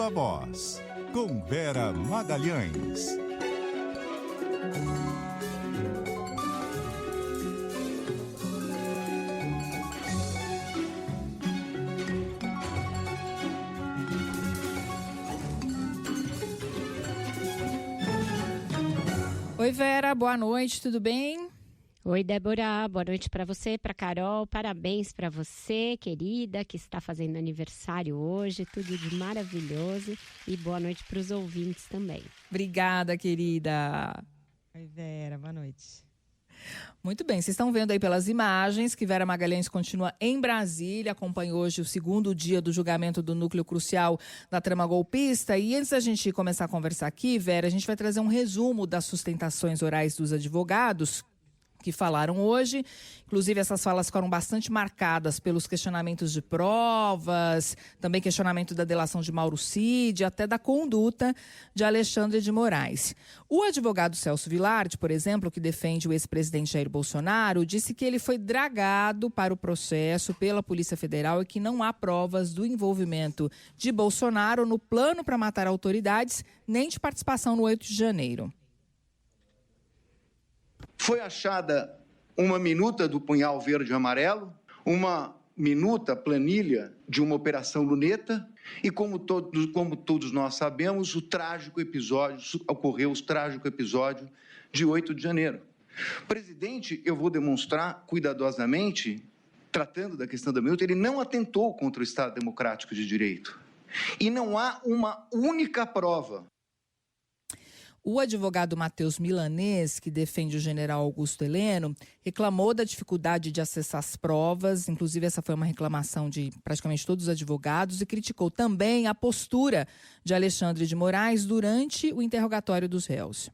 Viva Voz, com Vera Magalhães. Oi, Vera, boa noite, tudo bem? Oi, Débora, boa noite para você, para Carol, parabéns para você, querida, que está fazendo aniversário hoje, tudo de maravilhoso, e boa noite para os ouvintes também. Obrigada, querida. Oi, Vera, boa noite. Muito bem, vocês estão vendo aí pelas imagens que Vera Magalhães continua em Brasília, acompanha hoje o segundo dia do julgamento do núcleo crucial da trama golpista. E antes da gente começar a conversar aqui, Vera, a gente vai trazer um resumo das sustentações orais dos advogados que falaram hoje. Inclusive, essas falas ficaram bastante marcadas pelos questionamentos de provas, também questionamento da delação de Mauro Cid, até da conduta de Alexandre de Moraes. O advogado Celso Vilardi, por exemplo, que defende o ex-presidente Jair Bolsonaro, disse que ele foi dragado para o processo pela Polícia Federal e que não há provas do envolvimento de Bolsonaro no plano para matar autoridades, nem de participação no 8 de janeiro. Foi achada uma minuta do punhal verde e amarelo, uma minuta planilha de uma operação luneta e, como todos nós sabemos, o trágico episódio de 8 de janeiro. Presidente, eu vou demonstrar cuidadosamente, tratando da questão da minuta, ele não atentou contra o Estado Democrático de Direito. E não há uma única prova. O advogado Matheus Milanês, que defende o general Augusto Heleno, reclamou da dificuldade de acessar as provas, inclusive essa foi uma reclamação de praticamente todos os advogados, e criticou também a postura de Alexandre de Moraes durante o interrogatório dos réus.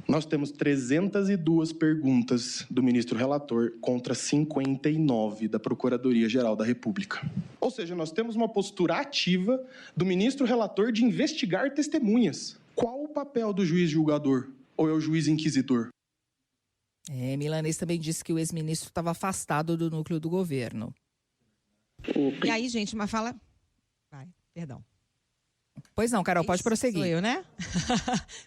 Nós temos 302 perguntas do ministro relator contra 59 da Procuradoria-Geral da República. Ou seja, nós temos uma postura ativa do ministro relator de investigar testemunhas. Qual o papel do juiz julgador? Ou é o juiz inquisidor? Milanês também disse que o ex-ministro estava afastado do núcleo do governo. E aí, gente, uma fala... Vai, perdão. Pois não, Carol, pode prosseguir. Sou eu, né?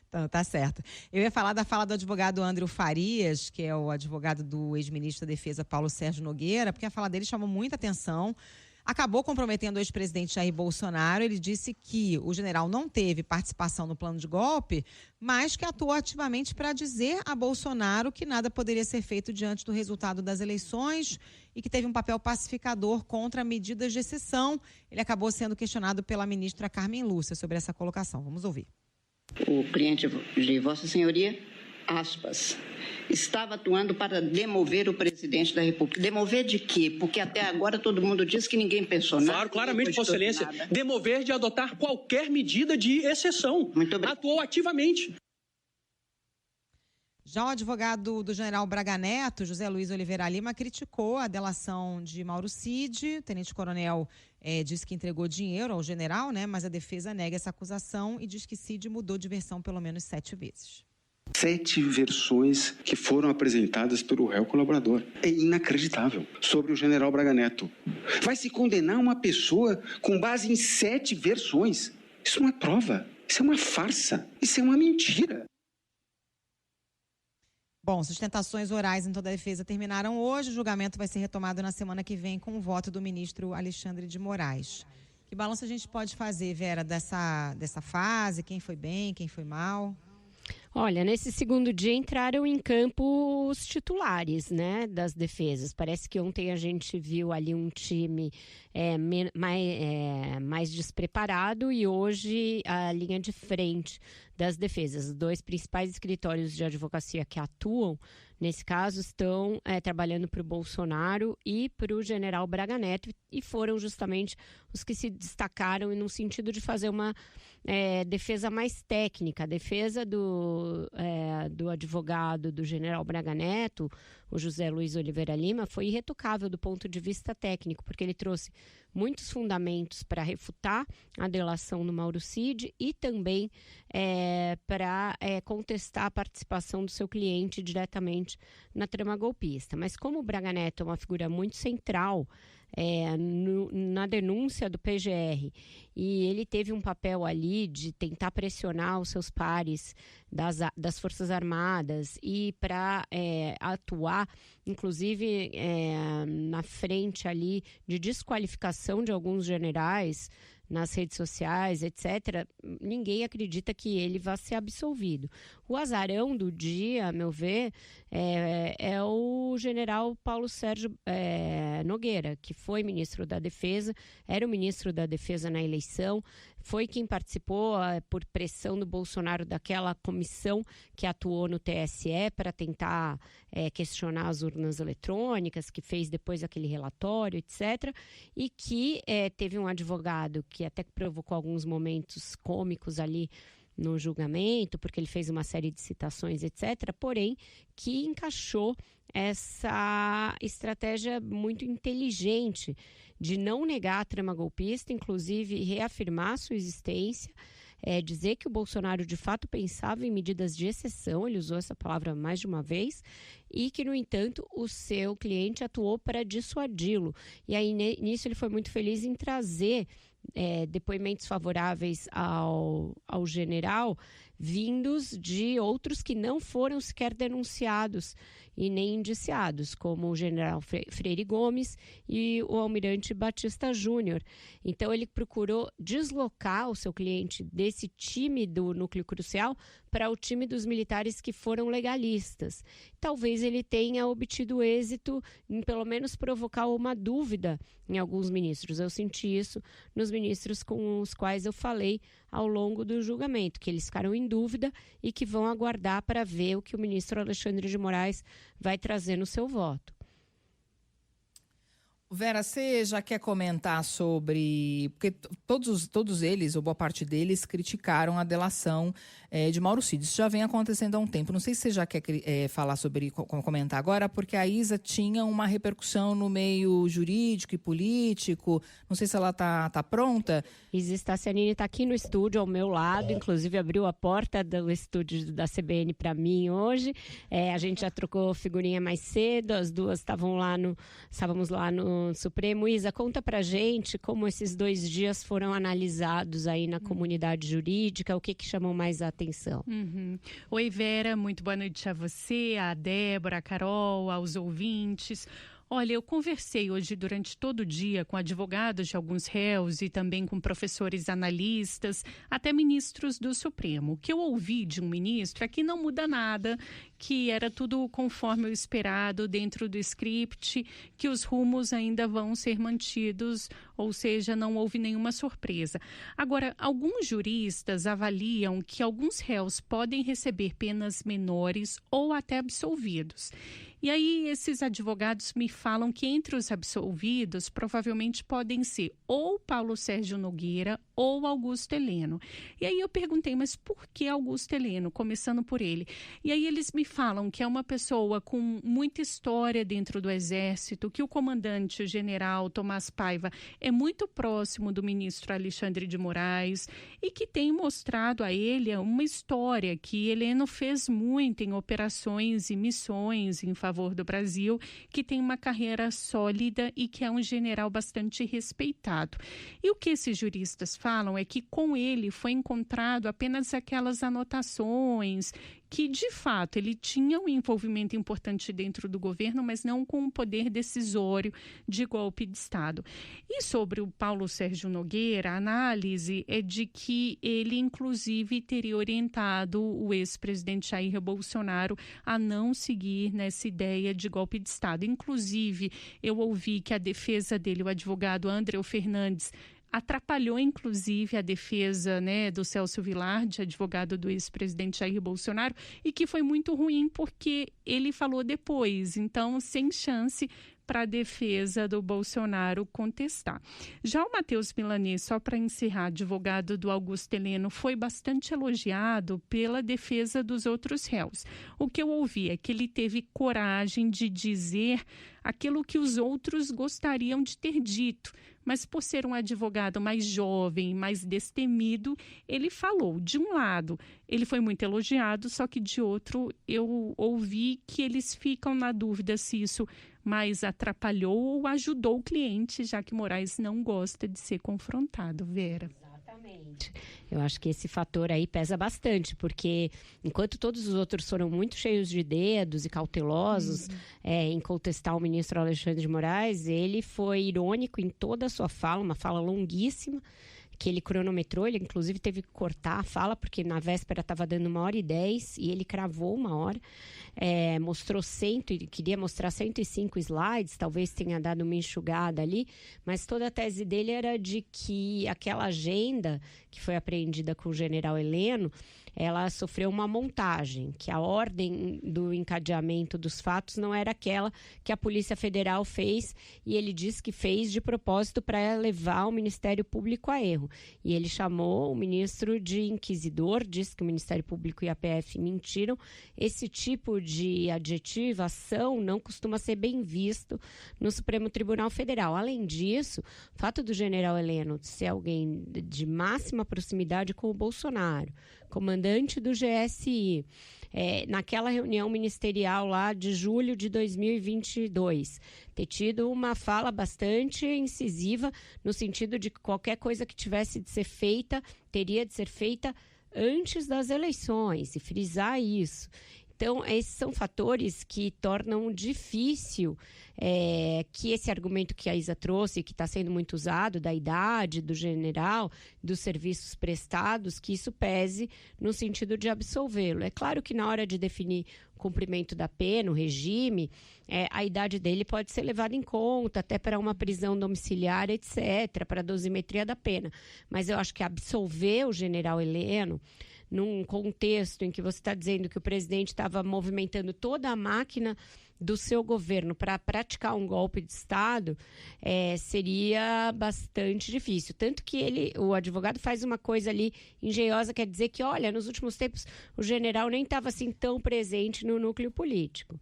Então, tá certo. Eu ia falar da fala do advogado André Farias, que é o advogado do ex-ministro da Defesa Paulo Sérgio Nogueira, porque a fala dele chamou muita atenção. Acabou comprometendo o ex-presidente Jair Bolsonaro. Ele disse que o general não teve participação no plano de golpe, mas que atuou ativamente para dizer a Bolsonaro que nada poderia ser feito diante do resultado das eleições e que teve um papel pacificador contra medidas de exceção. Ele acabou sendo questionado pela ministra Carmen Lúcia sobre essa colocação. Vamos ouvir. O cliente de Vossa Senhoria, aspas, estava atuando para demover o presidente da República. Demover de quê? Porque até agora todo mundo diz que ninguém pensou nada. Claro, claramente, Vossa Excelência. Demover de adotar qualquer medida de exceção. Muito obrigado. Atuou ativamente. Já o advogado do general Braga Neto, José Luiz Oliveira Lima, criticou a delação de Mauro Cid. O tenente-coronel disse que entregou dinheiro ao general, né? Mas a defesa nega essa acusação e diz que Cid mudou de versão pelo menos 7 vezes. 7 versões que foram apresentadas pelo réu colaborador. É inacreditável. Sobre o general Braga Neto. Vai se condenar uma pessoa com base em 7 versões? Isso não é prova. Isso é uma farsa. Isso é uma mentira. Bom, sustentações orais em toda a defesa terminaram hoje. O julgamento vai ser retomado na semana que vem com o voto do ministro Alexandre de Moraes. Que balanço a gente pode fazer, Vera, dessa fase? Quem foi bem, quem foi mal? Olha, nesse segundo dia entraram em campo os titulares, né, das defesas. Parece que ontem a gente viu ali um time mais despreparado e hoje a linha de frente das defesas. Os 2 principais escritórios de advocacia que atuam, nesse caso, estão trabalhando para o Bolsonaro e para o general Braga Neto e foram justamente os que se destacaram no sentido de fazer uma defesa mais técnica. A defesa do advogado do general Braga Neto, o José Luiz Oliveira Lima, foi irretocável do ponto de vista técnico, porque ele trouxe muitos fundamentos para refutar a delação do Mauro Cid e também para contestar a participação do seu cliente diretamente na trama golpista. Mas como o Braga Neto é uma figura muito central na denúncia do PGR. E ele teve um papel ali de tentar pressionar os seus pares das Forças Armadas e para atuar, inclusive na frente ali de desqualificação de alguns generais nas redes sociais, etc., ninguém acredita que ele vá ser absolvido. O azarão do dia, a meu ver, é o general Paulo Sérgio Nogueira, que foi ministro da Defesa, era o ministro da Defesa na eleição, foi quem participou, por pressão do Bolsonaro, daquela comissão que atuou no TSE para tentar questionar as urnas eletrônicas, que fez depois aquele relatório, etc., e que teve um advogado que até provocou alguns momentos cômicos ali no julgamento, porque ele fez uma série de citações, etc., porém, que encaixou essa estratégia muito inteligente de não negar a trama golpista, inclusive reafirmar sua existência, dizer que o Bolsonaro de fato pensava em medidas de exceção, ele usou essa palavra mais de uma vez, e que, no entanto, o seu cliente atuou para dissuadi-lo. E aí, nisso, ele foi muito feliz em trazer depoimentos favoráveis ao general, vindos de outros que não foram sequer denunciados e nem indiciados, como o general Freire Gomes e o almirante Batista Júnior. Então, ele procurou deslocar o seu cliente desse time do núcleo crucial para o time dos militares que foram legalistas. Talvez ele tenha obtido êxito em, pelo menos, provocar uma dúvida em alguns ministros. Eu senti isso nos ministros com os quais eu falei ao longo do julgamento, que eles ficaram em dúvida e que vão aguardar para ver o que o ministro Alexandre de Moraes vai trazer no seu voto. Vera, você já quer comentar sobre... Porque todos eles, ou boa parte deles, criticaram a delação de Mauro Cid. Isso já vem acontecendo há um tempo. Não sei se você já quer falar sobre, comentar agora, porque a Isa tinha uma repercussão no meio jurídico e político. Não sei se ela tá pronta. Isa Stacianini está aqui no estúdio, ao meu lado. Inclusive, abriu a porta do estúdio da CBN para mim hoje. A gente já trocou figurinha mais cedo. As duas estávamos lá no Supremo. Isa, conta pra gente como esses 2 dias foram analisados aí na comunidade jurídica, o que chamou mais a atenção. Oi, Vera, muito boa noite a você, a Débora, a Carol, aos ouvintes. Olha, eu conversei hoje durante todo o dia com advogados de alguns réus e também com professores analistas, até ministros do Supremo. O que eu ouvi de um ministro é que não muda nada, que era tudo conforme o esperado dentro do script, que os rumos ainda vão ser mantidos, ou seja, não houve nenhuma surpresa. Agora, alguns juristas avaliam que alguns réus podem receber penas menores ou até absolvidos. E aí, esses advogados me falam que entre os absolvidos, provavelmente podem ser ou Paulo Sérgio Nogueira ou Augusto Heleno. E aí eu perguntei, mas por que Augusto Heleno? Começando por ele. E aí eles me falam que é uma pessoa com muita história dentro do Exército, que o comandante, o general Tomás Paiva, é muito próximo do ministro Alexandre de Moraes e que tem mostrado a ele uma história que Heleno fez muito em operações e missões em favor do Brasil, que tem uma carreira sólida e que é um general bastante respeitado. E o que esses juristas falam é que com ele foi encontrado apenas aquelas anotações que, de fato, ele tinha um envolvimento importante dentro do governo, mas não com um poder decisório de golpe de Estado. E sobre o Paulo Sérgio Nogueira, a análise é de que ele, inclusive, teria orientado o ex-presidente Jair Bolsonaro a não seguir nessa ideia de golpe de Estado. Inclusive, eu ouvi que a defesa dele, o advogado André Fernandes, atrapalhou, inclusive, a defesa, do Celso Vilardi, advogado do ex-presidente Jair Bolsonaro, e que foi muito ruim porque ele falou depois, então, sem chance para a defesa do Bolsonaro contestar. Já o Matheus Milanês, só para encerrar, advogado do Augusto Heleno, foi bastante elogiado pela defesa dos outros réus. O que eu ouvi é que ele teve coragem de dizer aquilo que os outros gostariam de ter dito. Mas por ser um advogado mais jovem, mais destemido, ele falou. De um lado, ele foi muito elogiado, só que de outro, eu ouvi que eles ficam na dúvida se isso mais atrapalhou ou ajudou o cliente, já que Moraes não gosta de ser confrontado, Vera. Exatamente. Eu acho que esse fator aí pesa bastante, porque enquanto todos os outros foram muito cheios de dedos e cautelosos em contestar o ministro Alexandre de Moraes, ele foi irônico em toda a sua fala, uma fala longuíssima, que ele cronometrou, ele inclusive teve que cortar a fala, porque na véspera estava dando 1h10 e ele cravou 1 hora. Queria mostrar 105 slides, talvez tenha dado uma enxugada ali, mas toda a tese dele era de que aquela agenda que foi apreendida com o general Heleno, ela sofreu uma montagem, que a ordem do encadeamento dos fatos não era aquela que a Polícia Federal fez, e ele disse que fez de propósito para levar o Ministério Público a erro. E ele chamou o ministro de inquisidor, disse que o Ministério Público e a PF mentiram. Esse tipo de adjetivação não costuma ser bem visto no Supremo Tribunal Federal. Além disso, o fato do general Heleno ser alguém de máxima proximidade com o Bolsonaro, comandante do GSI, naquela reunião ministerial lá de julho de 2022, ter tido uma fala bastante incisiva no sentido de que qualquer coisa que tivesse de ser feita, teria de ser feita antes das eleições, e frisar isso. Então, esses são fatores que tornam difícil que esse argumento que a Isa trouxe, que está sendo muito usado, da idade do general, dos serviços prestados, que isso pese no sentido de absolvê-lo. É claro que na hora de definir o cumprimento da pena, o regime, a idade dele pode ser levada em conta, até para uma prisão domiciliar, etc., para a dosimetria da pena. Mas eu acho que absolver o general Heleno, num contexto em que você está dizendo que o presidente estava movimentando toda a máquina do seu governo para praticar um golpe de Estado, seria bastante difícil. Tanto que o advogado faz uma coisa ali engenhosa, quer dizer que, olha, nos últimos tempos o general nem estava assim tão presente no núcleo político.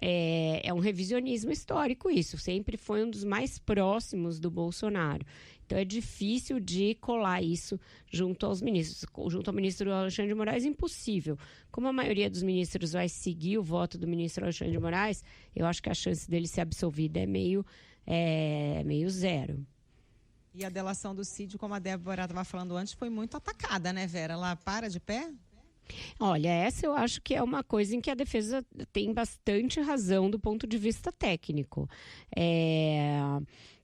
É um revisionismo histórico isso, sempre foi um dos mais próximos do Bolsonaro. Então é difícil de colar isso junto aos ministros. Junto ao ministro Alexandre de Moraes, impossível. Como a maioria dos ministros vai seguir o voto do ministro Alexandre de Moraes, eu acho que a chance dele ser absolvido é meio zero. E a delação do Cid, como a Débora estava falando antes, foi muito atacada, né, Vera? Ela para de pé? Olha, essa eu acho que é uma coisa em que a defesa tem bastante razão do ponto de vista técnico.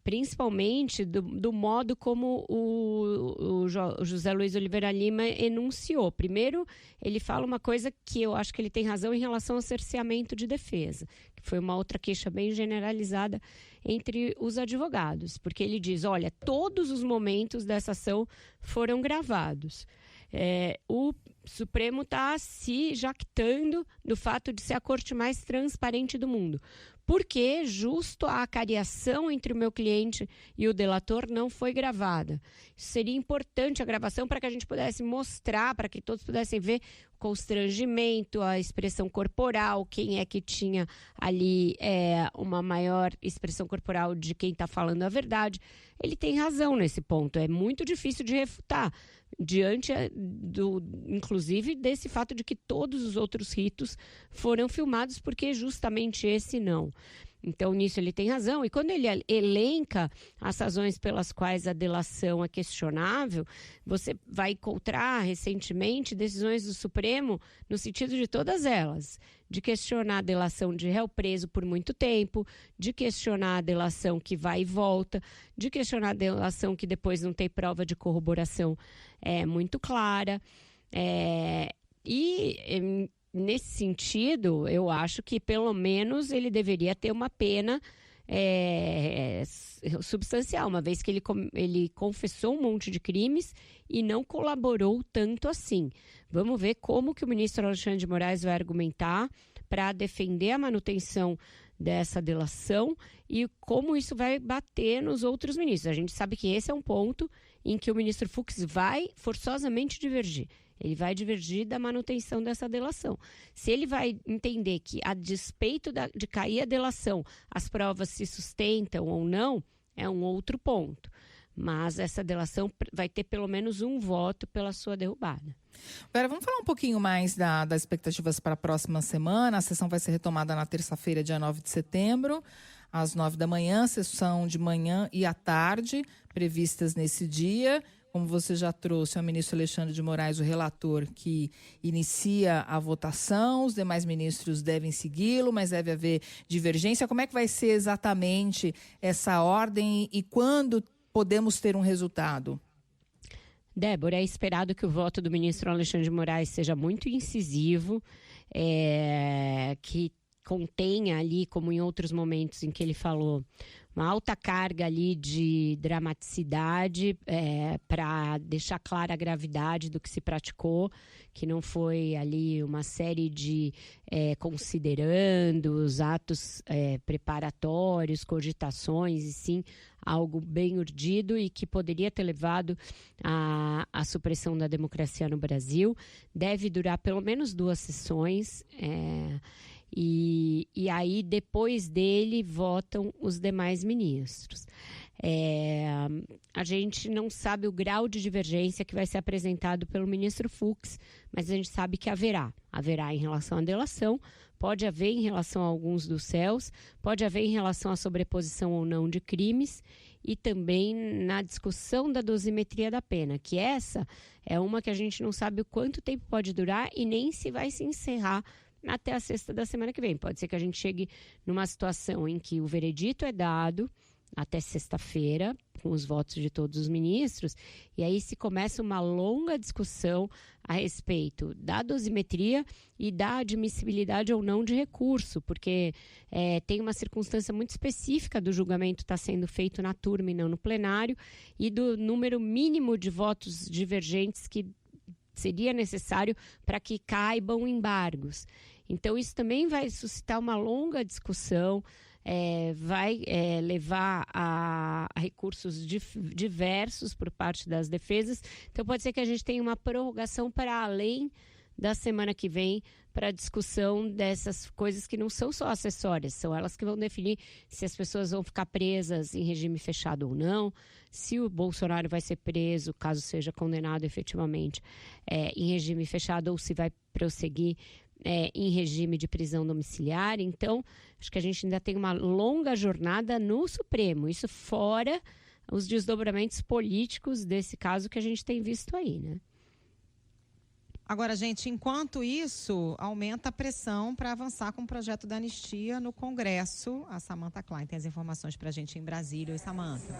Principalmente do modo como o José Luiz Oliveira Lima enunciou. Primeiro, ele fala uma coisa que eu acho que ele tem razão em relação ao cerceamento de defesa, que foi uma outra queixa bem generalizada entre os advogados, porque ele diz, olha, todos os momentos dessa ação foram gravados. O Supremo está se jactando do fato de ser a corte mais transparente do mundo. Porque justo a acariação entre o meu cliente e o delator não foi gravada. Isso seria importante a gravação para que a gente pudesse mostrar, para que todos pudessem ver o constrangimento, a expressão corporal, quem é que tinha ali uma maior expressão corporal de quem está falando a verdade. Ele tem razão nesse ponto, é muito difícil de refutar, diante inclusive desse fato de que todos os outros ritos foram filmados, porque justamente esse não. Então, nisso ele tem razão. E quando ele elenca as razões pelas quais a delação é questionável, você vai encontrar recentemente decisões do Supremo no sentido de todas elas. De questionar a delação de réu preso por muito tempo, de questionar a delação que vai e volta, de questionar a delação que depois não tem prova de corroboração muito clara. Nesse sentido, eu acho que pelo menos ele deveria ter uma pena substancial, uma vez que ele confessou um monte de crimes e não colaborou tanto assim. Vamos ver como que o ministro Alexandre de Moraes vai argumentar para defender a manutenção dessa delação e como isso vai bater nos outros ministros. A gente sabe que esse é um ponto em que o ministro Fux vai forçosamente divergir. Ele vai divergir da manutenção dessa delação. Se ele vai entender que, a despeito de cair a delação, as provas se sustentam ou não, é um outro ponto. Mas essa delação vai ter pelo menos um voto pela sua derrubada. Vera, vamos falar um pouquinho mais das expectativas para a próxima semana. A sessão vai ser retomada na terça-feira, dia 9 de setembro, às 9 da manhã, sessão de manhã e à tarde, previstas nesse dia. Como você já trouxe, é o ministro Alexandre de Moraes, o relator, que inicia a votação. Os demais ministros devem segui-lo, mas deve haver divergência. Como é que vai ser exatamente essa ordem e quando podemos ter um resultado? Débora, é esperado que o voto do ministro Alexandre de Moraes seja muito incisivo, que contenha ali, como em outros momentos em que ele falou, uma alta carga ali de dramaticidade para deixar clara a gravidade do que se praticou, que não foi ali uma série de considerandos, atos preparatórios, cogitações, e sim algo bem urdido e que poderia ter levado à supressão da democracia no Brasil. Deve durar pelo menos 2 sessões, e aí depois dele votam os demais ministros. A gente não sabe o grau de divergência que vai ser apresentado pelo ministro Fux, mas a gente sabe que haverá em relação à delação, pode haver em relação a alguns dos réus, pode haver em relação à sobreposição ou não de crimes e também na discussão da dosimetria da pena, que essa é uma que a gente não sabe o quanto tempo pode durar e nem se vai se encerrar até a sexta da semana que vem. Pode ser que a gente chegue numa situação em que o veredito é dado até sexta-feira, com os votos de todos os ministros, e aí se começa uma longa discussão a respeito da dosimetria e da admissibilidade ou não de recurso, porque tem uma circunstância muito específica do julgamento estar sendo feito na turma e não no plenário, e do número mínimo de votos divergentes que seria necessário para que caibam embargos. Então, isso também vai suscitar uma longa discussão, vai levar a recursos diversos por parte das defesas. Então, pode ser que a gente tenha uma prorrogação para além da semana que vem para a discussão dessas coisas que não são só acessórias, são elas que vão definir se as pessoas vão ficar presas em regime fechado ou não, se o Bolsonaro vai ser preso, caso seja condenado efetivamente em regime fechado, ou se vai prosseguir em regime de prisão domiciliar. Então, acho que a gente ainda tem uma longa jornada no Supremo, isso fora os desdobramentos políticos desse caso que a gente tem visto aí, né? Agora, gente, enquanto isso, aumenta a pressão para avançar com o projeto da anistia no Congresso. A Samantha Klein tem as informações para a gente em Brasília. Oi, Samantha.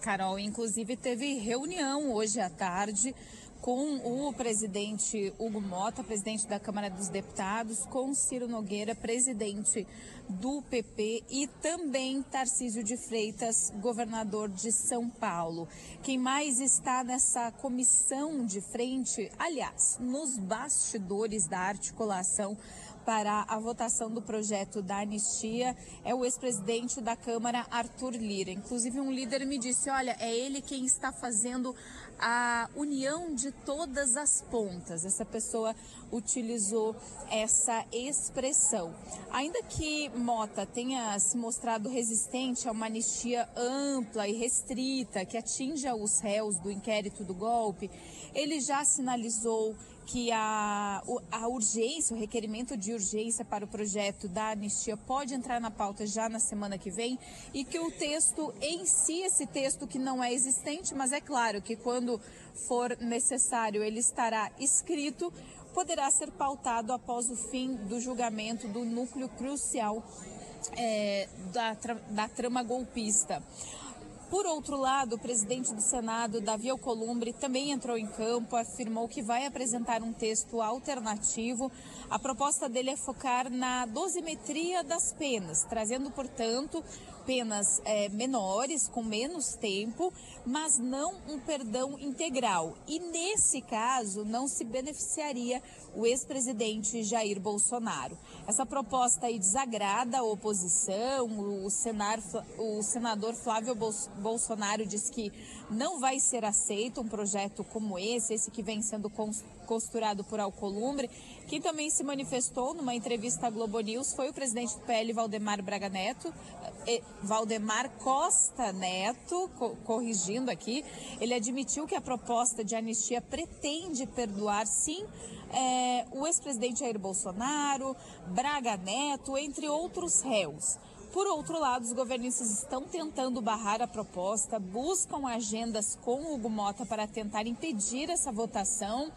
Carol, inclusive teve reunião hoje à tarde com o presidente Hugo Mota, presidente da Câmara dos Deputados, com Ciro Nogueira, presidente do PP, e também Tarcísio de Freitas, governador de São Paulo. Quem mais está nessa comissão de frente, aliás, nos bastidores da articulação para a votação do projeto da anistia, é o ex-presidente da Câmara, Arthur Lira. Inclusive, um líder me disse, olha, é ele quem está fazendo a união de todas as pontas. Essa pessoa utilizou essa expressão. Ainda que Mota tenha se mostrado resistente a uma anistia ampla e restrita que atinja os réus do inquérito do golpe, ele já sinalizou que a urgência, o requerimento de urgência para o projeto da anistia pode entrar na pauta já na semana que vem, e que o texto em si, esse texto que não é existente, mas é claro que quando for necessário ele estará escrito, poderá ser pautado após o fim do julgamento do núcleo crucial da trama golpista. Por outro lado, o presidente do Senado, Davi Alcolumbre, também entrou em campo, afirmou que vai apresentar um texto alternativo. A proposta dele é focar na dosimetria das penas, trazendo, portanto, penas menores, com menos tempo, mas não um perdão integral. E nesse caso, não se beneficiaria o ex-presidente Jair Bolsonaro. Essa proposta aí desagrada a oposição. O senador Flávio Bolsonaro diz que não vai ser aceito um projeto como esse que vem sendo costurado por Alcolumbre. Quem também se manifestou numa entrevista à Globo News foi o presidente do PL, Valdemar Costa Neto, corrigindo aqui. Ele admitiu que a proposta de anistia pretende perdoar, sim, o ex-presidente Jair Bolsonaro, Braga Neto, entre outros réus. Por outro lado, os governistas estão tentando barrar a proposta, buscam agendas com Hugo Motta para tentar impedir essa votação,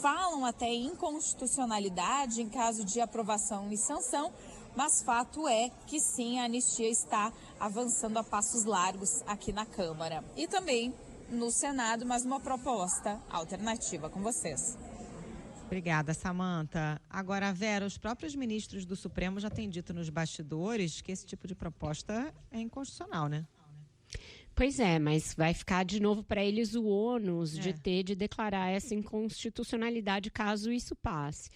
falam até em inconstitucionalidade em caso de aprovação e sanção, mas fato é que sim, a anistia está avançando a passos largos aqui na Câmara e também no Senado, mas uma proposta alternativa. Com vocês. Obrigada, Samantha. Agora, Vera, os próprios ministros do Supremo já têm dito nos bastidores que esse tipo de proposta é inconstitucional, né? Pois é, mas vai ficar de novo para eles o ônus de declarar essa inconstitucionalidade caso isso passe.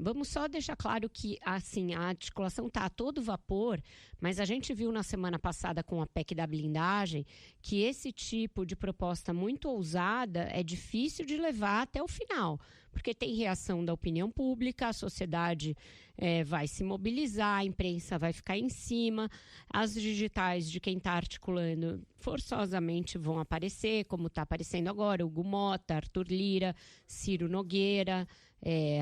Vamos só deixar claro que, assim, a articulação está a todo vapor, mas a gente viu na semana passada com a PEC da blindagem que esse tipo de proposta muito ousada é difícil de levar até o final, porque tem reação da opinião pública, a sociedade vai se mobilizar, a imprensa vai ficar em cima, as digitais de quem está articulando forçosamente vão aparecer, como está aparecendo agora, Hugo Motta, Arthur Lira, Ciro Nogueira,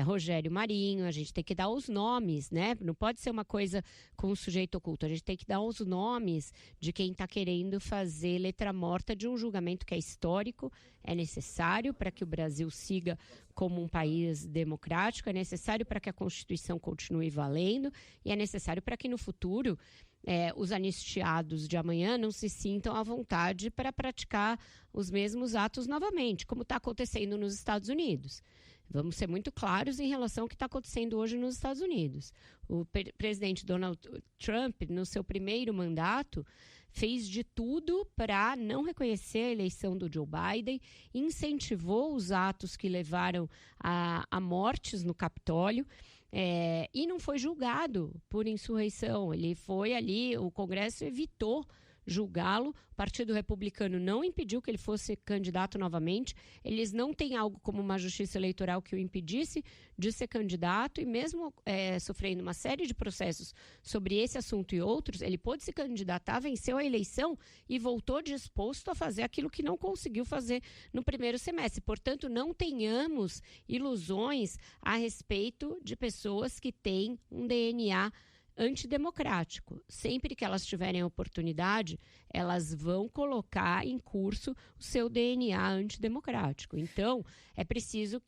Rogério Marinho. A gente tem que dar os nomes, né? Não pode ser uma coisa com um sujeito oculto. A gente tem que dar os nomes de quem está querendo fazer letra morta de um julgamento que é histórico, é necessário para que o Brasil siga como um país democrático, é necessário para que a Constituição continue valendo e é necessário para que no futuro os anistiados de amanhã não se sintam à vontade para praticar os mesmos atos novamente, como está acontecendo nos Estados Unidos. Vamos ser muito claros em relação ao que está acontecendo hoje nos Estados Unidos. O presidente Donald Trump, no seu primeiro mandato, fez de tudo para não reconhecer a eleição do Joe Biden, incentivou os atos que levaram a mortes no Capitólio, e não foi julgado por insurreição. Ele foi ali, o Congresso evitou julgá-lo, o Partido Republicano não impediu que ele fosse candidato novamente, eles não têm algo como uma justiça eleitoral que o impedisse de ser candidato, e mesmo sofrendo uma série de processos sobre esse assunto e outros, ele pôde se candidatar, venceu a eleição e voltou disposto a fazer aquilo que não conseguiu fazer no primeiro semestre. Portanto, não tenhamos ilusões a respeito de pessoas que têm um DNA antidemocrático. Sempre que elas tiverem a oportunidade, elas vão colocar em curso o seu DNA antidemocrático. Então, é preciso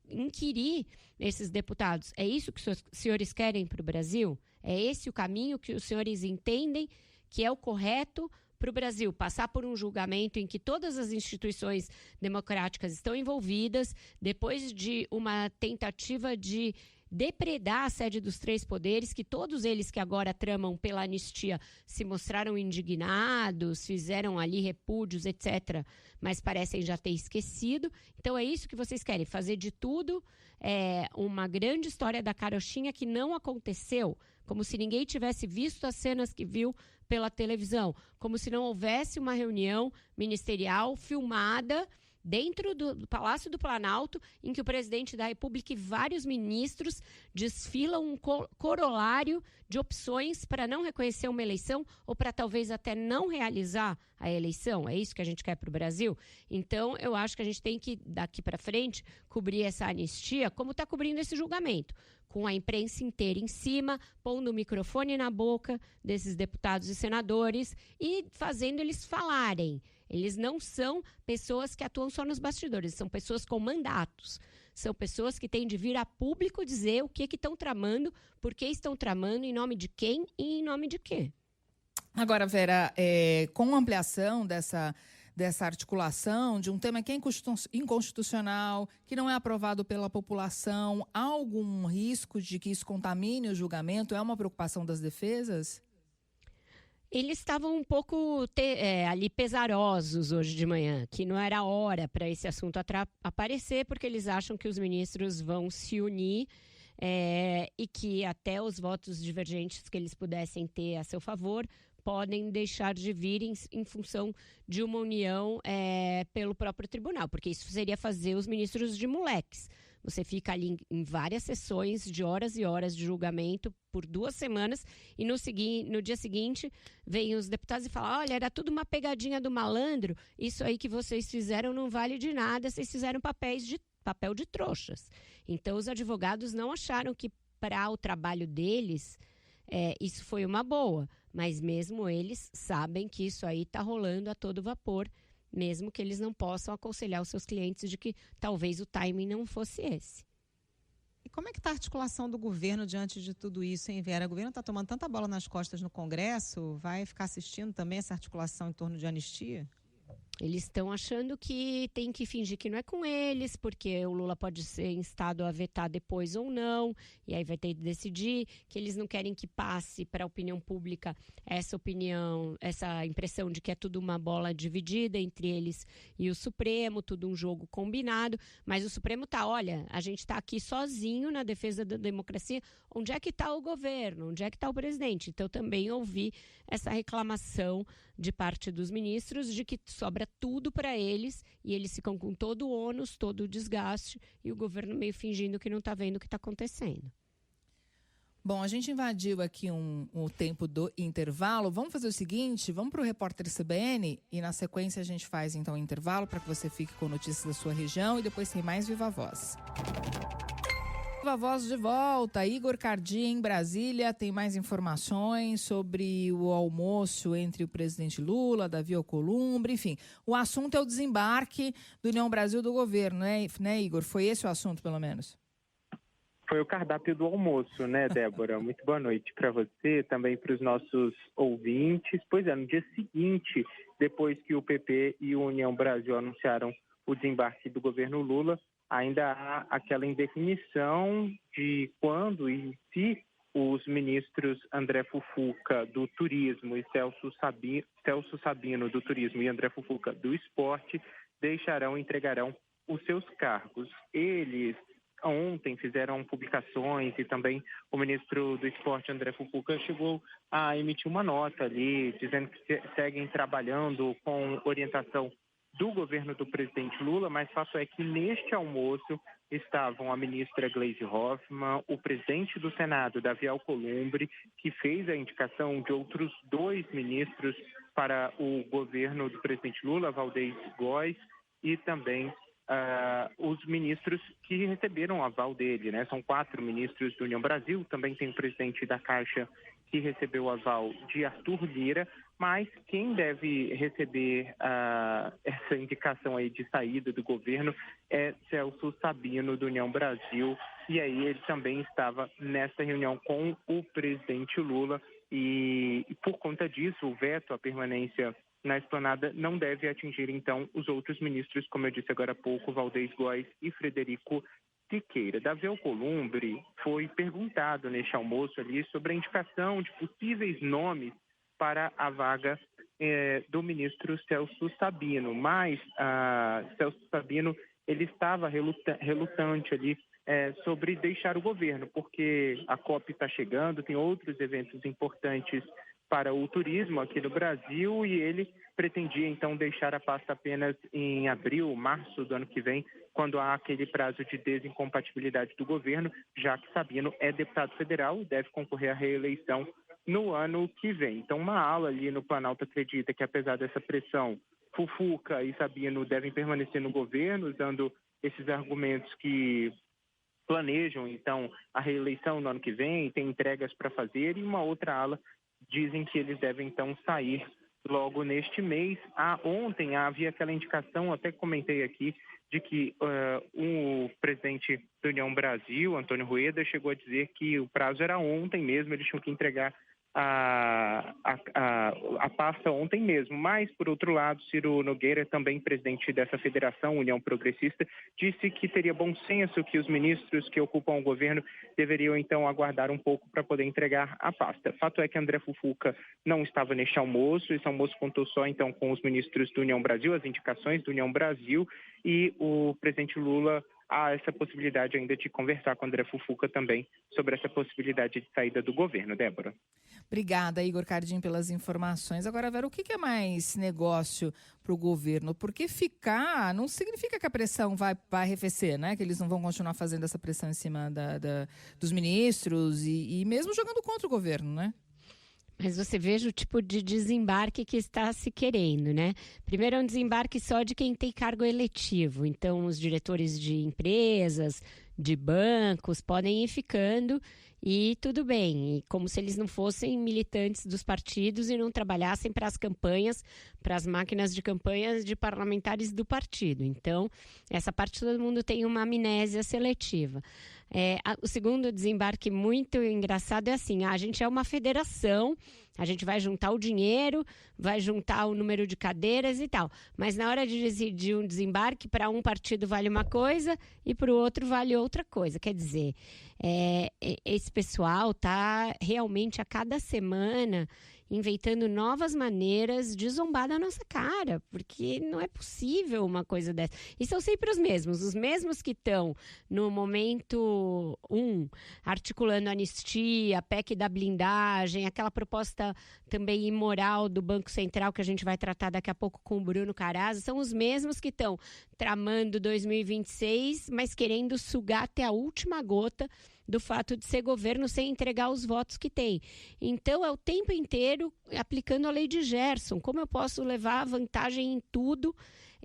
inquirir esses deputados. É isso que os senhores querem para o Brasil? É esse o caminho que os senhores entendem que é o correto para o Brasil? Passar por um julgamento em que todas as instituições democráticas estão envolvidas, depois de uma tentativa de depredar a sede dos três poderes, que todos eles que agora tramam pela anistia se mostraram indignados, fizeram ali repúdios, etc., mas parecem já ter esquecido. Então é isso que vocês querem, fazer de tudo uma grande história da carochinha que não aconteceu, como se ninguém tivesse visto as cenas que viu pela televisão, como se não houvesse uma reunião ministerial filmada dentro do Palácio do Planalto, em que o presidente da República e vários ministros desfilam um corolário de opções para não reconhecer uma eleição ou para talvez até não realizar a eleição. É isso que a gente quer para o Brasil? Então, eu acho que a gente tem que, daqui para frente, cobrir essa anistia como está cobrindo esse julgamento, com a imprensa inteira em cima, pondo o microfone na boca desses deputados e senadores e fazendo eles falarem. Eles não são pessoas que atuam só nos bastidores, são pessoas com mandatos. São pessoas que têm de vir a público dizer o que estão tramando, por que estão tramando, em nome de quem e em nome de quê. Agora, Vera, com a ampliação dessa articulação de um tema que é inconstitucional, que não é aprovado pela população, há algum risco de que isso contamine o julgamento? É uma preocupação das defesas? Eles estavam um pouco ali pesarosos hoje de manhã, que não era hora para esse assunto aparecer, porque eles acham que os ministros vão se unir e que até os votos divergentes que eles pudessem ter a seu favor podem deixar de vir em função de uma união pelo próprio tribunal, porque isso seria fazer os ministros de moleques. Você fica ali em várias sessões de horas e horas de julgamento por 2 semanas e no dia seguinte vêm os deputados e falam: olha, era tudo uma pegadinha do malandro, isso aí que vocês fizeram não vale de nada, vocês fizeram papel de trouxas. Então os advogados não acharam que para o trabalho deles isso foi uma boa, mas mesmo eles sabem que isso aí está rolando a todo vapor, mesmo que eles não possam aconselhar os seus clientes de que talvez o timing não fosse esse. E como é que está a articulação do governo diante de tudo isso, hein, Vera? O governo está tomando tanta bola nas costas no Congresso, vai ficar assistindo também essa articulação em torno de anistia? Eles estão achando que tem que fingir que não é com eles, porque o Lula pode ser instado a vetar depois ou não, e aí vai ter que decidir, que eles não querem que passe para a opinião pública essa impressão de que é tudo uma bola dividida entre eles e o Supremo, tudo um jogo combinado, mas o Supremo olha, a gente está aqui sozinho na defesa da democracia, onde é que está o governo, onde é que está o presidente? Então também ouvi essa reclamação de parte dos ministros de que sobra tudo para eles e eles ficam com todo o ônus, todo o desgaste e o governo meio fingindo que não está vendo o que está acontecendo. Bom, a gente invadiu aqui o tempo do intervalo. Vamos fazer o seguinte, vamos para o repórter CBN e na sequência a gente faz então o intervalo para que você fique com notícias da sua região e depois tem mais Viva Voz. Viva Voz de volta, Igor Cardi em Brasília tem mais informações sobre o almoço entre o presidente Lula, Davi Alcolumbre, enfim. O assunto é o desembarque do União Brasil do governo, né, Igor? Foi esse o assunto, pelo menos? Foi o cardápio do almoço, né, Débora? Muito boa noite para você, também para os nossos ouvintes. Pois é, no dia seguinte, depois que o PP e o União Brasil anunciaram o desembarque do governo Lula, ainda há aquela indefinição de quando e se os ministros André Fufuca, do Turismo, e Celso Sabino, do Turismo, e André Fufuca, do Esporte, entregarão os seus cargos. Eles ontem fizeram publicações e também o ministro do Esporte, André Fufuca, chegou a emitir uma nota ali, dizendo que seguem trabalhando com orientação do governo do presidente Lula, mas fato é que neste almoço estavam a ministra Gleisi Hoffmann, o presidente do Senado, Davi Alcolumbre, que fez a indicação de outros 2 ministros para o governo do presidente Lula, Valdez Góes, e também os ministros que receberam o aval dele, né? São 4 ministros do União Brasil, também tem o presidente da Caixa que recebeu o aval de Arthur Lira, mas quem deve receber essa indicação aí de saída do governo é Celso Sabino, do União Brasil, e aí ele também estava nessa reunião com o presidente Lula e por conta disso o veto à permanência na esplanada não deve atingir, então, os outros ministros, como eu disse agora há pouco, Valdez Góes e Frederico Siqueira. Davi Alcolumbre foi perguntado neste almoço ali sobre a indicação de possíveis nomes para a vaga do ministro Celso Sabino, mas Celso Sabino ele estava relutante ali sobre deixar o governo, porque a COP está chegando, tem outros eventos importantes para o turismo aqui no Brasil e ele pretendia então deixar a pasta apenas em abril, março do ano que vem, quando há aquele prazo de desincompatibilidade do governo, já que Sabino é deputado federal e deve concorrer à reeleição no ano que vem. Então uma ala ali no Planalto acredita que apesar dessa pressão, Fufuca e Sabino devem permanecer no governo, usando esses argumentos que planejam então a reeleição no ano que vem, tem entregas para fazer, e uma outra ala dizem que eles devem, então, sair logo neste mês. Ontem havia aquela indicação, até comentei aqui, de que o presidente da União Brasil, Antônio Rueda, chegou a dizer que o prazo era ontem mesmo, eles tinham que entregar a pasta ontem mesmo. Mas, por outro lado, Ciro Nogueira, também presidente dessa federação, União Progressista, disse que teria bom senso que os ministros que ocupam o governo deveriam, então, aguardar um pouco para poder entregar a pasta. Fato é que André Fufuca não estava neste almoço. Esse almoço contou só, então, com os ministros do União Brasil, as indicações do União Brasil, e o presidente Lula há essa possibilidade ainda de conversar com André Fufuca também sobre essa possibilidade de saída do governo. Débora. Obrigada, Igor Cardim, pelas informações. Agora, Vera, o que é mais negócio para o governo? Porque ficar não significa que a pressão vai arrefecer, né? Que eles não vão continuar fazendo essa pressão em cima dos ministros e mesmo jogando contra o governo, né? Mas você veja o tipo de desembarque que está se querendo, né? Primeiro é um desembarque só de quem tem cargo eletivo. Então, os diretores de empresas, de bancos, podem ir ficando e tudo bem. E como se eles não fossem militantes dos partidos e não trabalhassem para as campanhas, para as máquinas de campanhas de parlamentares do partido. Então, essa parte todo mundo tem uma amnésia seletiva. O segundo desembarque muito engraçado é assim, a gente é uma federação, a gente vai juntar o dinheiro, vai juntar o número de cadeiras e tal, mas na hora de decidir um desembarque, para um partido vale uma coisa e para o outro vale outra coisa. Quer dizer, esse pessoal está realmente a cada semana inventando novas maneiras de zombar da nossa cara, porque não é possível uma coisa dessa. E são sempre os mesmos que estão no momento 1, articulando anistia, PEC da blindagem, aquela proposta também imoral do Banco Central que a gente vai tratar daqui a pouco com o Bruno Carazo, são os mesmos que estão tramando 2026, mas querendo sugar até a última gota do fato de ser governo sem entregar os votos que tem. Então, é o tempo inteiro aplicando a lei de Gerson. Como eu posso levar vantagem em tudo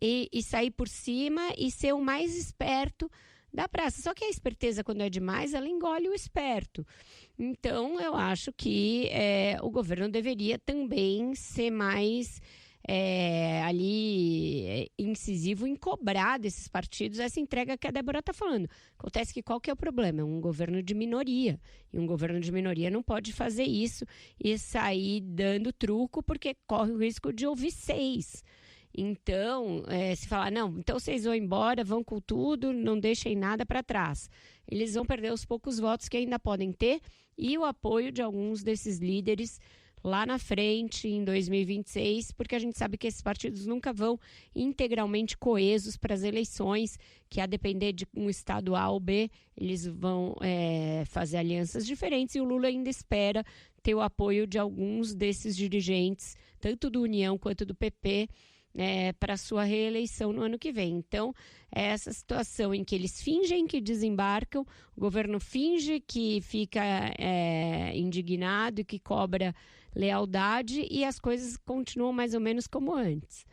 e sair por cima e ser o mais esperto da praça? Só que a esperteza, quando é demais, ela engole o esperto. Então, eu acho que o governo deveria também ser mais incisivo em cobrar desses partidos essa entrega que a Débora está falando. Acontece que qual que é o problema? É um governo de minoria. E um governo de minoria não pode fazer isso e sair dando truco porque corre o risco de ouvir 6. Então, se falar, não, então vocês vão embora, vão com tudo, não deixem nada para trás. Eles vão perder os poucos votos que ainda podem ter e o apoio de alguns desses líderes lá na frente, em 2026, porque a gente sabe que esses partidos nunca vão integralmente coesos para as eleições, que a depender de um estado A ou B, eles vão fazer alianças diferentes e o Lula ainda espera ter o apoio de alguns desses dirigentes, tanto do União quanto do PP, para sua reeleição no ano que vem. Então, é essa situação em que eles fingem que desembarcam, o governo finge que fica indignado e que cobra lealdade e as coisas continuam mais ou menos como antes.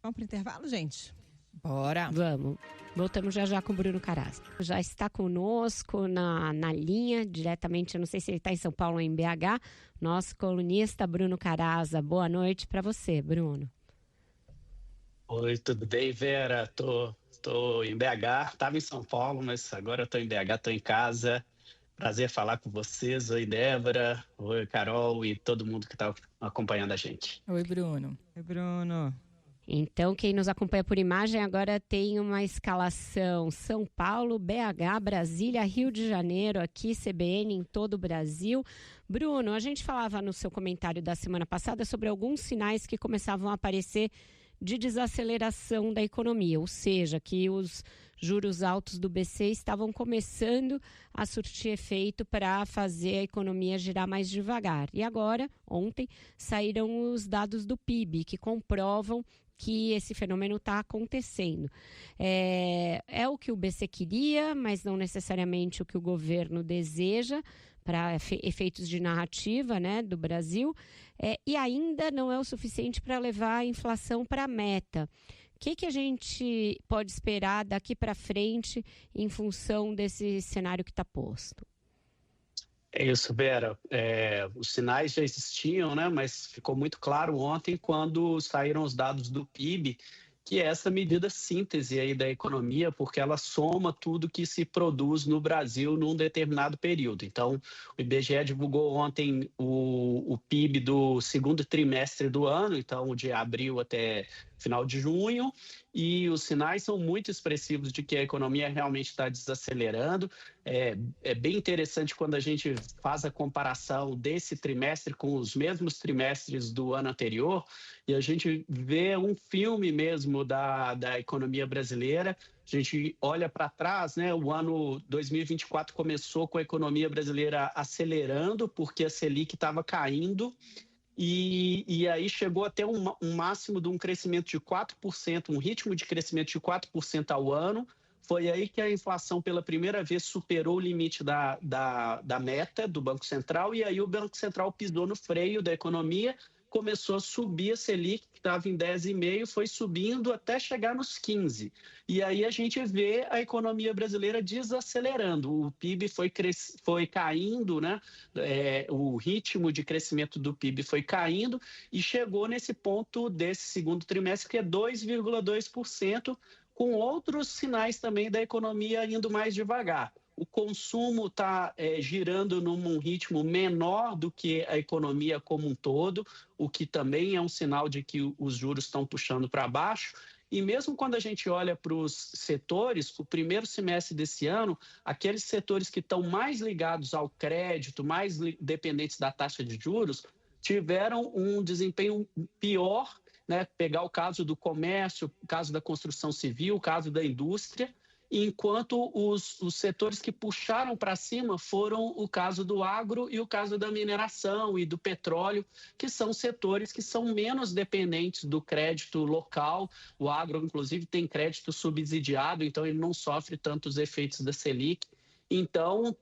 Vamos para o intervalo, gente? Bora! Vamos. Voltamos já com o Bruno Carazo. Já está conosco na linha, diretamente, eu não sei se ele está em São Paulo ou em BH, nosso colunista Bruno Carazo. Boa noite para você, Bruno. Oi, tudo bem, Vera? Tô em BH, estava em São Paulo, mas agora estou em BH, estou em casa. Prazer falar com vocês. Oi, Débora. Oi, Carol e todo mundo que está acompanhando a gente. Oi, Bruno. Oi, Bruno. Então, quem nos acompanha por imagem agora tem uma escalação São Paulo, BH, Brasília, Rio de Janeiro, aqui CBN em todo o Brasil. Bruno, a gente falava no seu comentário da semana passada sobre alguns sinais que começavam a aparecer de desaceleração da economia, ou seja, que os juros altos do BC estavam começando a surtir efeito para fazer a economia girar mais devagar. E agora, ontem, saíram os dados do PIB, que comprovam que esse fenômeno está acontecendo. É o que o BC queria, mas não necessariamente o que o governo deseja para efeitos de narrativa, né, do Brasil, e ainda não é o suficiente para levar a inflação para a meta. O que a gente pode esperar daqui para frente em função desse cenário que está posto? É isso, Vera. Os sinais já existiam, né? Mas ficou muito claro ontem quando saíram os dados do PIB que é essa medida síntese aí da economia, porque ela soma tudo que se produz no Brasil num determinado período. Então, o IBGE divulgou ontem o PIB do segundo trimestre do ano, então de abril até final de junho, e os sinais são muito expressivos de que a economia realmente está desacelerando. É bem interessante quando a gente faz a comparação desse trimestre com os mesmos trimestres do ano anterior, e a gente vê um filme mesmo da economia brasileira. A gente olha para trás, né? O ano 2024 começou com a economia brasileira acelerando, porque a Selic estava caindo, e aí chegou até um máximo de um crescimento de 4%, um ritmo de crescimento de 4% ao ano. Foi aí que a inflação, pela primeira vez, superou o limite da meta do Banco Central, e aí o Banco Central pisou no freio da economia, começou a subir a Selic, que estava em 10,5%, foi subindo até chegar nos 15%. E aí a gente vê a economia brasileira desacelerando. O PIB foi caindo, né? O ritmo de crescimento do PIB foi caindo e chegou nesse ponto desse segundo trimestre, que é 2,2%, com outros sinais também da economia indo mais devagar. O consumo está girando num ritmo menor do que a economia como um todo, o que também é um sinal de que os juros estão puxando para baixo. E mesmo quando a gente olha para os setores, o primeiro semestre desse ano, aqueles setores que estão mais ligados ao crédito, mais dependentes da taxa de juros, tiveram um desempenho pior, né? Pegar o caso do comércio, o caso da construção civil, o caso da indústria, enquanto os setores que puxaram para cima foram o caso do agro e o caso da mineração e do petróleo, que são setores que são menos dependentes do crédito local. O agro, inclusive, tem crédito subsidiado, então ele não sofre tantos efeitos da Selic. Então,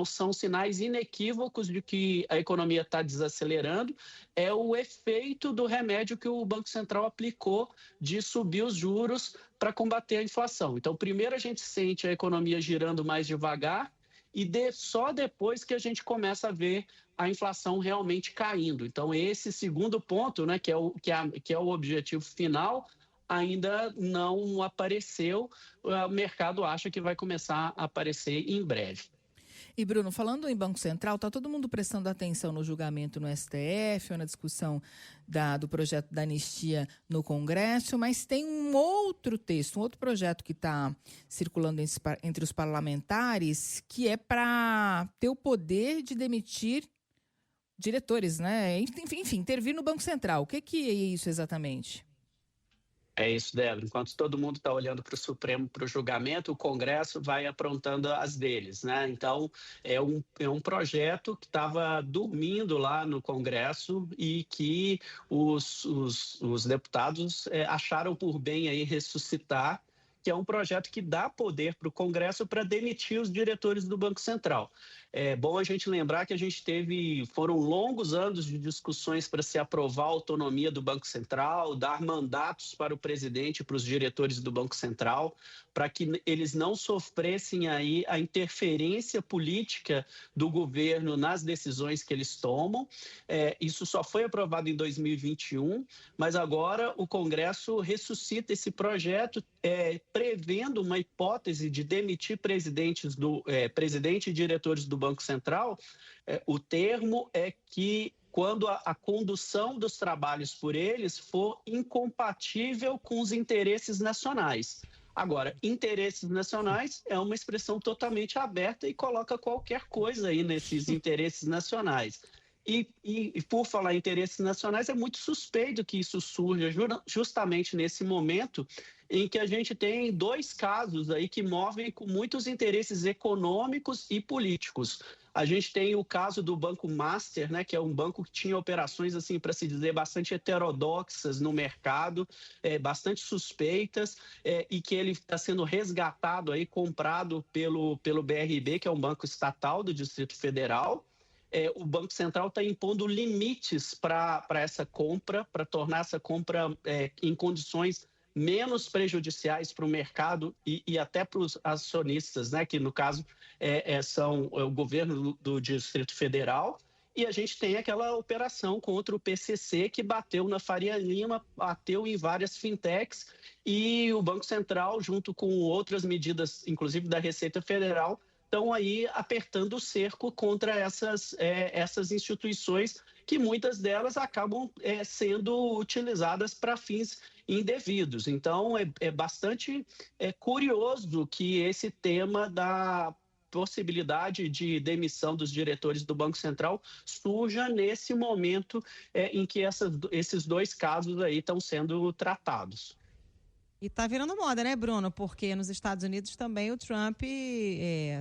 são sinais inequívocos de que a economia está desacelerando. É o efeito do remédio que o Banco Central aplicou de subir os juros para combater a inflação. Então, primeiro a gente sente a economia girando mais devagar e só depois que a gente começa a ver a inflação realmente caindo. Então, esse segundo ponto, né, que é o objetivo final, ainda não apareceu. O mercado acha que vai começar a aparecer em breve. E, Bruno, falando em Banco Central, está todo mundo prestando atenção no julgamento no STF ou na discussão do projeto da anistia no Congresso, mas tem um outro texto, um outro projeto que está circulando entre os parlamentares, que é para ter o poder de demitir diretores, né? Enfim, intervir no Banco Central. O que é isso exatamente? É isso, Débora. Enquanto todo mundo está olhando para o Supremo, para o julgamento, o Congresso vai aprontando as deles, né? Então, é um projeto que estava dormindo lá no Congresso e que os deputados acharam por bem aí ressuscitar, que é um projeto que dá poder para o Congresso para demitir os diretores do Banco Central. É bom a gente lembrar que foram longos anos de discussões para se aprovar a autonomia do Banco Central, dar mandatos para o presidente e para os diretores do Banco Central, para que eles não sofressem aí a interferência política do governo nas decisões que eles tomam. Isso só foi aprovado em 2021, mas agora o Congresso ressuscita esse projeto, prevendo uma hipótese de demitir presidente e diretores do Banco Central. O termo é que quando a condução dos trabalhos por eles for incompatível com os interesses nacionais. Agora, interesses nacionais é uma expressão totalmente aberta e coloca qualquer coisa aí nesses interesses nacionais. E por falar em interesses nacionais, é muito suspeito que isso surja justamente nesse momento em que a gente tem dois casos aí que movem com muitos interesses econômicos e políticos. A gente tem o caso do Banco Master, né, que é um banco que tinha operações, assim, para se dizer, bastante heterodoxas no mercado, bastante suspeitas, e que ele está sendo resgatado, aí, comprado pelo BRB, que é um banco estatal do Distrito Federal. O Banco Central está impondo limites para essa compra, para tornar essa compra em condições menos prejudiciais para o mercado e até para os acionistas, né, que no caso são o governo do Distrito Federal. E a gente tem aquela operação contra o PCC que bateu na Faria Lima, bateu em várias fintechs, e o Banco Central, junto com outras medidas, inclusive da Receita Federal, estão aí apertando o cerco contra essas instituições, que muitas delas acabam sendo utilizadas para fins indevidos. Então, é bastante curioso que esse tema da possibilidade de demissão dos diretores do Banco Central surja nesse momento em que esses dois casos aí estão sendo tratados. E tá virando moda, né, Bruno? Porque nos Estados Unidos também o Trump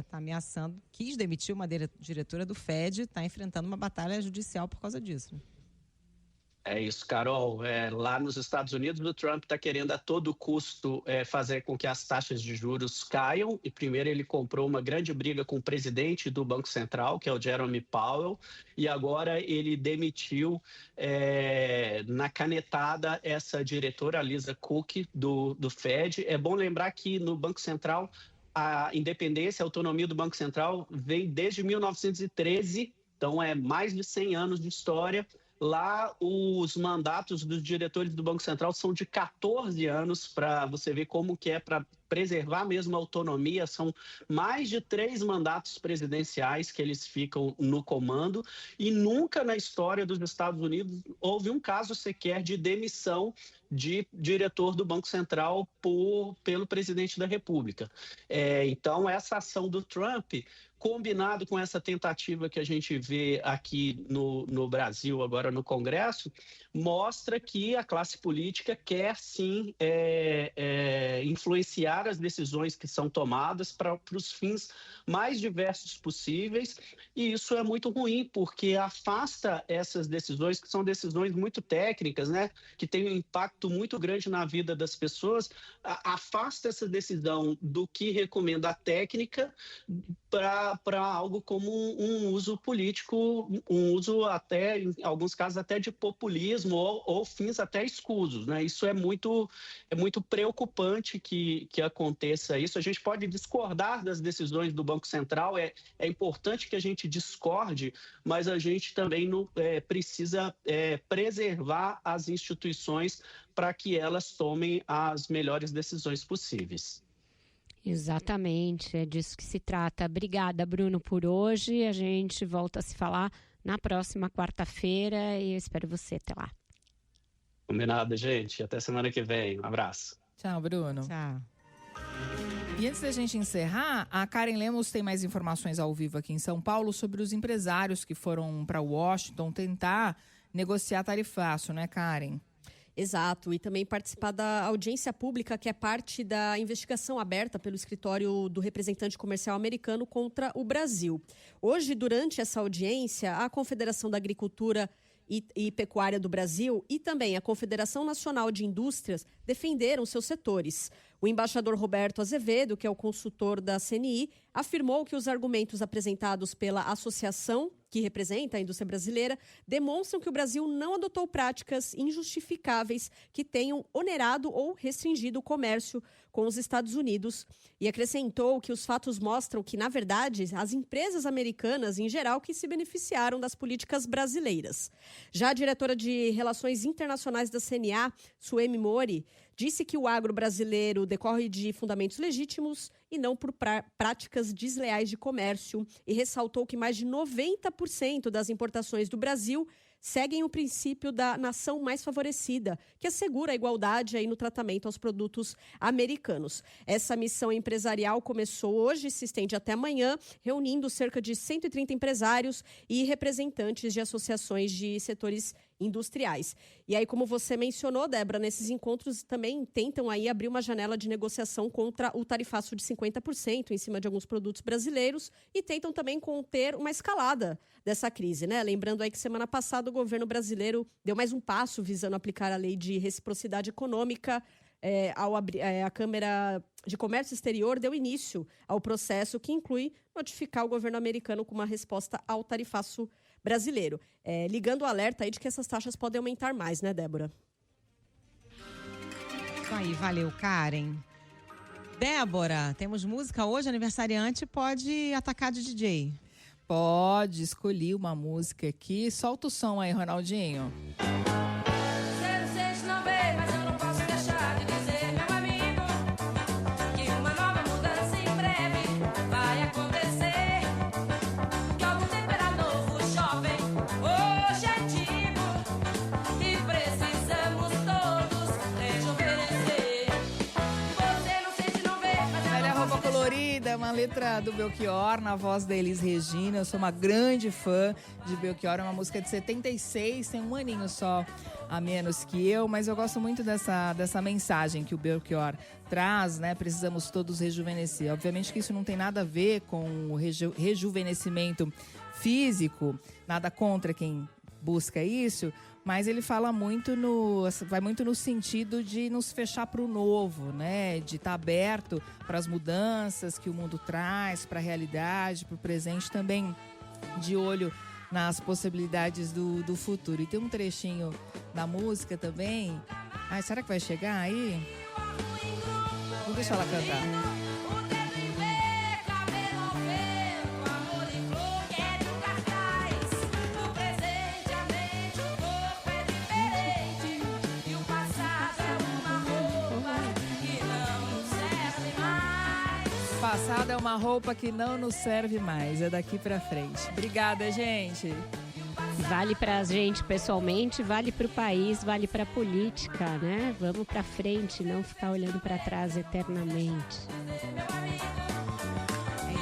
tá ameaçando, quis demitir uma diretora do Fed, está enfrentando uma batalha judicial por causa disso. É isso, Carol. Lá nos Estados Unidos, o Trump está querendo a todo custo fazer com que as taxas de juros caiam. E primeiro ele comprou uma grande briga com o presidente do Banco Central, que é o Jerome Powell, e agora ele demitiu na canetada essa diretora, a Lisa Cook, do Fed. É bom lembrar que no Banco Central, a independência, a autonomia do Banco Central vem desde 1913, então é mais de 100 anos de história. Lá, os mandatos dos diretores do Banco Central são de 14 anos, para você ver como que é para preservar mesmo a autonomia. São mais de 3 mandatos presidenciais que eles ficam no comando, e nunca na história dos Estados Unidos houve um caso sequer de demissão de diretor do Banco Central pelo presidente da República. Então, essa ação do Trump, combinado com essa tentativa que a gente vê aqui no Brasil, agora no Congresso, mostra que a classe política quer sim influenciar as decisões que são tomadas para os fins mais diversos possíveis, e isso é muito ruim, porque afasta essas decisões, que são decisões muito técnicas, né, que têm um impacto muito grande na vida das pessoas, afasta essa decisão do que recomenda a técnica para algo como um uso político, um uso até, em alguns casos, até de populismo ou fins até escusos, né? Isso é muito preocupante que aconteça isso. A gente pode discordar das decisões do Banco Central, é importante que a gente discorde, mas a gente também precisa preservar as instituições para que elas tomem as melhores decisões possíveis. Exatamente, é disso que se trata. Obrigada, Bruno, por hoje. A gente volta a se falar na próxima quarta-feira e eu espero você até lá. Combinado, gente. Até semana que vem. Um abraço. Tchau, Bruno. Tchau. E antes da gente encerrar, a Karen Lemos tem mais informações ao vivo aqui em São Paulo sobre os empresários que foram para Washington tentar negociar tarifaço, né, Karen? Exato, e também participar da audiência pública, que é parte da investigação aberta pelo escritório do representante comercial americano contra o Brasil. Hoje, durante essa audiência, a Confederação da Agricultura e Pecuária do Brasil e também a Confederação Nacional de Indústrias defenderam seus setores. O embaixador Roberto Azevedo, que é o consultor da CNI, afirmou que os argumentos apresentados pela associação, que representa a indústria brasileira, demonstram que o Brasil não adotou práticas injustificáveis que tenham onerado ou restringido o comércio com os Estados Unidos, e acrescentou que os fatos mostram que, na verdade, as empresas americanas, em geral, que se beneficiaram das políticas brasileiras. Já a diretora de Relações Internacionais da CNA, Suemi Mori, disse que o agro brasileiro decorre de fundamentos legítimos e não por práticas desleais de comércio, e ressaltou que mais de 90% das importações do Brasil seguem o princípio da nação mais favorecida, que assegura a igualdade aí no tratamento aos produtos americanos. Essa missão empresarial começou hoje e se estende até amanhã, reunindo cerca de 130 empresários e representantes de associações de setores industriais. E aí, como você mencionou, Débora, nesses encontros também tentam aí abrir uma janela de negociação contra o tarifaço de 50% em cima de alguns produtos brasileiros e tentam também conter uma escalada dessa crise, né? Lembrando aí que semana passada o governo brasileiro deu mais um passo visando aplicar a lei de reciprocidade econômica. A Câmara de Comércio Exterior deu início ao processo que inclui notificar o governo americano com uma resposta ao tarifaço brasileiro. Ligando o alerta aí de que essas taxas podem aumentar mais, né, Débora? Isso aí, valeu, Karen. Débora, temos música hoje, aniversariante pode atacar de DJ. Pode, escolhi uma música aqui. Solta o som aí, Ronaldinho. Uma letra do Belchior na voz da Elis Regina. Eu sou uma grande fã de Belchior. É uma música de 76, tem um aninho só a menos que eu, mas eu gosto muito dessa mensagem que o Belchior traz, né? Precisamos todos rejuvenescer. Obviamente que isso não tem nada a ver com o rejuvenescimento físico, nada contra quem busca isso, mas ele fala muito vai muito no sentido de nos fechar para o novo, né? De estar aberto para as mudanças que o mundo traz, para a realidade, para o presente, também de olho nas possibilidades do futuro. E tem um trechinho da música também. Ai, será que vai chegar aí? Vou deixar ela cantar. Passado é uma roupa que não nos serve mais, é daqui pra frente. Obrigada, gente. Vale pra gente pessoalmente, vale pro país, vale pra política, né? Vamos pra frente, não ficar olhando pra trás eternamente.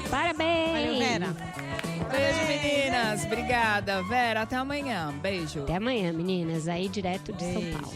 Parabéns! Valeu, Vera. Beijo, meninas. Obrigada, Vera. Até amanhã. Beijo. Até amanhã, meninas. Aí direto de São Paulo.